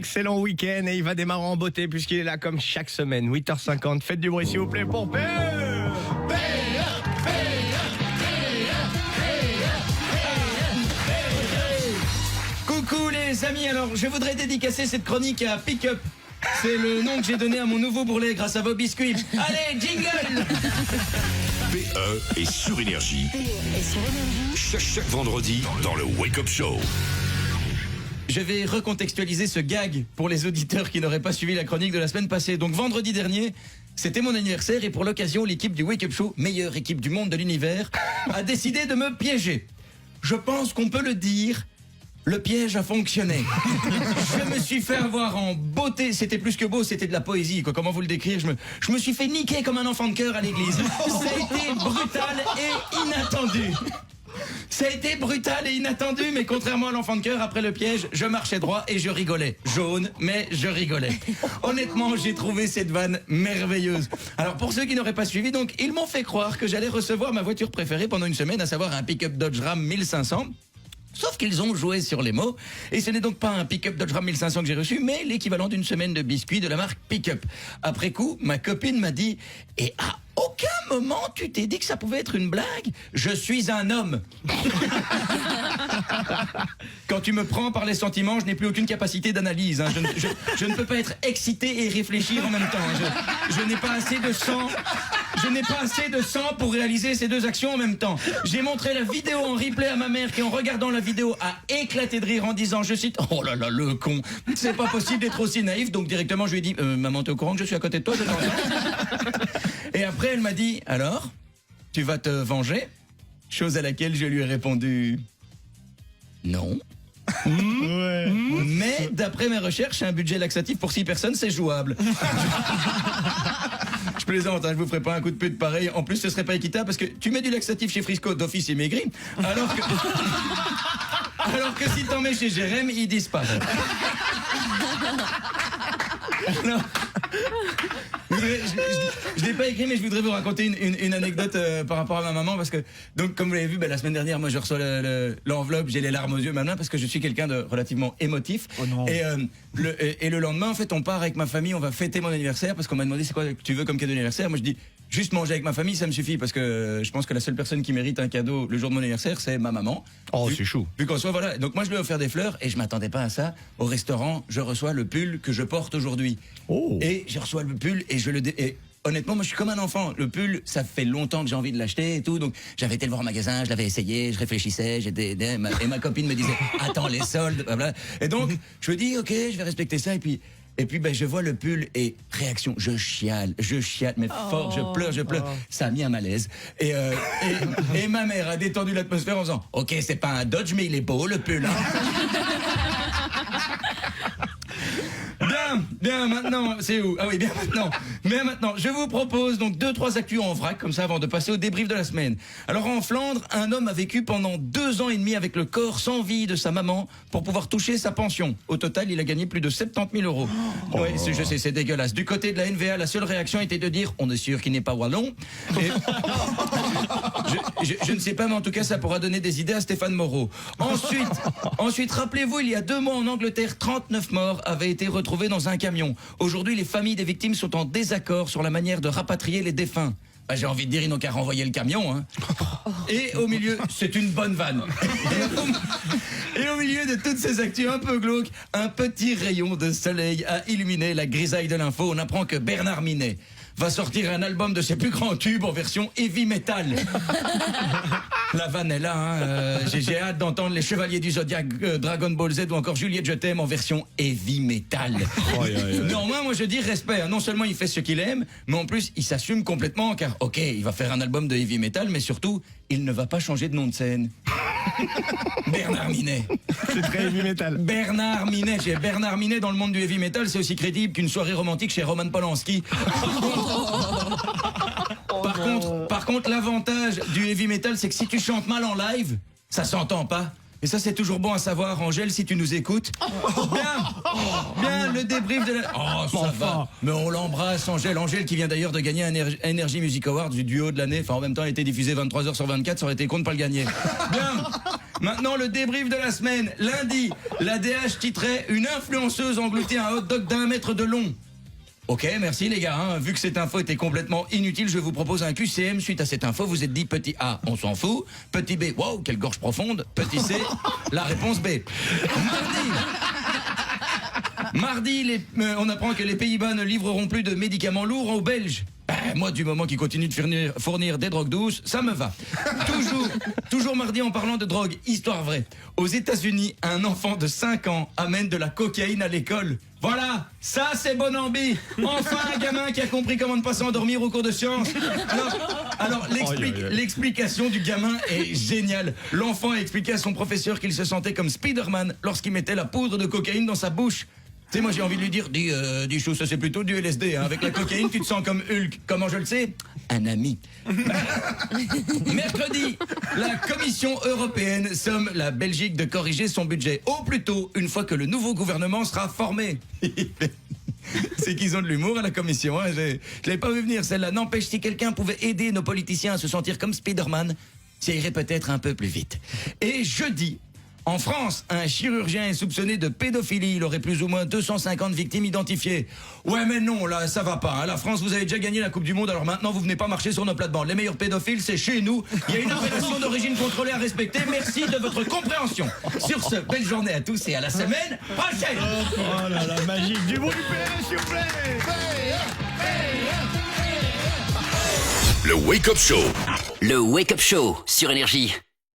excellent week-end et il va démarrer en beauté puisqu'il est là comme chaque semaine, 8h50. Faites du bruit s'il vous plaît pour PE. Coucou les amis, alors je voudrais dédicacer cette chronique à Pick Up. C'est le nom que j'ai donné à mon nouveau bourrelet grâce à vos biscuits. Allez, jingle! PE est sur Énergie. Chaque vendredi dans le Wake Up Show. Je vais recontextualiser ce gag pour les auditeurs qui n'auraient pas suivi la chronique de la semaine passée. Donc vendredi dernier, c'était mon anniversaire et pour l'occasion, l'équipe du Wake Up Show, meilleure équipe du monde de l'univers, a décidé de me piéger. Je pense qu'on peut le dire, le piège a fonctionné. Je me suis fait avoir en beauté, c'était plus que beau, c'était de la poésie, quoi. Comment vous le décrire, je me suis fait niquer comme un enfant de cœur à l'église. Ça a été brutal et inattendu. Ça a été brutal et inattendu, mais contrairement à l'enfant de cœur, après le piège, je marchais droit et je rigolais. Jaune, mais je rigolais. Honnêtement, j'ai trouvé cette vanne merveilleuse. Alors pour ceux qui n'auraient pas suivi, donc ils m'ont fait croire que j'allais recevoir ma voiture préférée pendant une semaine, à savoir un pick-up Dodge Ram 1500. Sauf qu'ils ont joué sur les mots, et ce n'est donc pas un pick-up Dodge Ram 1500 que j'ai reçu, mais l'équivalent d'une semaine de biscuits de la marque Pick-up. Après coup, ma copine m'a dit « Et à aucun moment tu t'es dit que ça pouvait être une blague ? Je suis un homme !» Quand tu me prends par les sentiments, je n'ai plus aucune capacité d'analyse. Hein. Je ne peux pas être excité et réfléchir en même temps. Je n'ai pas assez de sang. Je n'ai pas assez de sang pour réaliser ces deux actions en même temps. J'ai montré la vidéo en replay à ma mère qui, en regardant la vidéo, a éclaté de rire en disant, je cite, « Oh là là, le con, c'est pas possible d'être aussi naïf. » Donc directement, je lui ai dit, maman, t'es au courant que je suis à côté de toi, je t'entends. Et après, elle m'a dit, alors, tu vas te venger ? Chose à laquelle je lui ai répondu, non. Mais d'après mes recherches, un budget laxatif pour 6 personnes, c'est jouable. Je plaisante, hein, je vous ferai pas un coup de pute pareil. En plus, ce serait pas équitable parce que tu mets du laxatif chez Frisco, d'office il maigrit, alors que si t'en mets chez Jérém, il disparaît. Alors, je l'ai pas écrit, mais je voudrais vous raconter une anecdote par rapport à ma maman, parce que, donc, comme vous l'avez vu, la semaine dernière, moi, je reçois l'enveloppe, j'ai les larmes aux yeux maintenant, parce que je suis quelqu'un de relativement émotif. Oh non. Et le lendemain, en fait, on part avec ma famille, on va fêter mon anniversaire, parce qu'on m'a demandé c'est quoi que tu veux comme cadeau d'anniversaire. Moi, je dis, juste manger avec ma famille, ça me suffit, parce que je pense que la seule personne qui mérite un cadeau le jour de mon anniversaire, c'est ma maman. Oh, c'est chou. Vu qu'en soit, voilà. Donc moi, je lui ai offert des fleurs et je m'attendais pas à ça. Au restaurant, je reçois le pull que je porte aujourd'hui. Oh. Et je reçois le pull et et honnêtement, moi, je suis comme un enfant. Le pull, ça fait longtemps que j'ai envie de l'acheter et tout. Donc, j'avais été le voir au magasin, je l'avais essayé, je réfléchissais, et ma copine me disait, attends les soldes, blablabla. Et donc, je me dis, ok, je vais respecter ça. Et puis, je vois le pull et réaction, je chiale, mais fort, je pleure. Ça a mis un malaise. Et ma mère a détendu l'atmosphère en disant, ok, c'est pas un Dodge, mais il est beau, le pull. Hein. Bien, maintenant, c'est où? Ah oui, bien maintenant. Mais maintenant, je vous propose donc 2-3 actus en vrac, comme ça, avant de passer au débrief de la semaine. Alors, en Flandre, un homme a vécu pendant 2 ans et demi avec le corps sans vie de sa maman pour pouvoir toucher sa pension. Au total, il a gagné plus de 70 000 euros. Oui, je sais, c'est dégueulasse. Du côté de la NVA, la seule réaction était de dire, on est sûr qu'il n'est pas wallon. Et je ne sais pas, mais en tout cas, ça pourra donner des idées à Stéphane Moreau. Ensuite, rappelez-vous, il y a 2 mois en Angleterre, 39 morts avaient été retrouvés dans un camion. Aujourd'hui, les familles des victimes sont en désaccord sur la manière de rapatrier les défunts. J'ai envie de dire, ils n'ont qu'à renvoyer le camion. Hein. Et au milieu, c'est une bonne vanne. Et au milieu de toutes ces actus un peu glauques, un petit rayon de soleil a illuminé la grisaille de l'info. On apprend que Bernard Minet va sortir un album de ses plus grands tubes en version heavy metal. La vanne est là, hein. J'ai hâte d'entendre les Chevaliers du Zodiac, Dragon Ball Z ou encore Juliette Je t'aime en version heavy metal. Néanmoins, moi je dis respect. Non seulement il fait ce qu'il aime, mais en plus il s'assume complètement, car ok, il va faire un album de heavy metal, mais surtout, il ne va pas changer de nom de scène. Bernard Minet. C'est très heavy metal. Bernard Minet. J'ai Bernard Minet dans le monde du heavy metal, c'est aussi crédible qu'une soirée romantique chez Roman Polanski. Par contre, l'avantage du heavy metal, c'est que si tu chantes mal en live, ça s'entend pas. Et ça, c'est toujours bon à savoir, Angèle, si tu nous écoutes. Bien, le débrief de la... Oh, ça va. Mais on l'embrasse, Angèle. Angèle qui vient d'ailleurs de gagner un Energy Music Award du duo de l'année. Enfin, en même temps, il a été diffusé 23h sur 24. Ça aurait été con de pas le gagner. Bien. Maintenant, le débrief de la semaine. Lundi, la DH titrait « Une influenceuse engloutit un hot dog d'1 mètre de long ». Ok, merci les gars. Hein. Vu que cette info était complètement inutile, je vous propose un QCM. Suite à cette info, vous êtes dit petit A, on s'en fout. Petit B, wow, quelle gorge profonde. Petit C, la réponse B. Mardi, on apprend que les Pays-Bas ne livreront plus de médicaments lourds aux Belges. Moi, du moment qu'ils continuent de fournir des drogues douces, ça me va. Toujours mardi en parlant de drogue, histoire vraie. Aux États-Unis, un enfant de 5 ans amène de la cocaïne à l'école. Voilà, ça c'est bon ambi. Enfin un gamin qui a compris comment ne pas s'endormir au cours de sciences. Alors l'explication du gamin est géniale. L'enfant a expliqué à son professeur qu'il se sentait comme Spider-Man lorsqu'il mettait la poudre de cocaïne dans sa bouche. Tu sais, moi j'ai envie de lui dire, dis chou, ça c'est plutôt du LSD, hein. Avec la cocaïne tu te sens comme Hulk. Comment je le sais? Un ami. Mercredi, la Commission européenne somme la Belgique de corriger son budget au plus tôt, une fois que le nouveau gouvernement sera formé. C'est qu'ils ont de l'humour à la Commission, hein. Je l'avais pas vu venir celle-là. N'empêche, si quelqu'un pouvait aider nos politiciens à se sentir comme Spider-Man, ça irait peut-être un peu plus vite. Et jeudi, en France, un chirurgien est soupçonné de pédophilie. Il aurait plus ou moins 250 victimes identifiées. Ouais, mais non, là, ça va pas. Hein. La France, vous avez déjà gagné la Coupe du Monde, alors maintenant, vous venez pas marcher sur nos plates-bandes. Les meilleurs pédophiles, c'est chez nous. Il y a une appellation d'origine contrôlée à respecter. Merci de votre compréhension. Sur ce, belle journée à tous et à la semaine prochaine. Oh là là, magique. Du bruit PE, s'il vous plaît. Le Wake Up Show. Le Wake Up Show sur Énergie.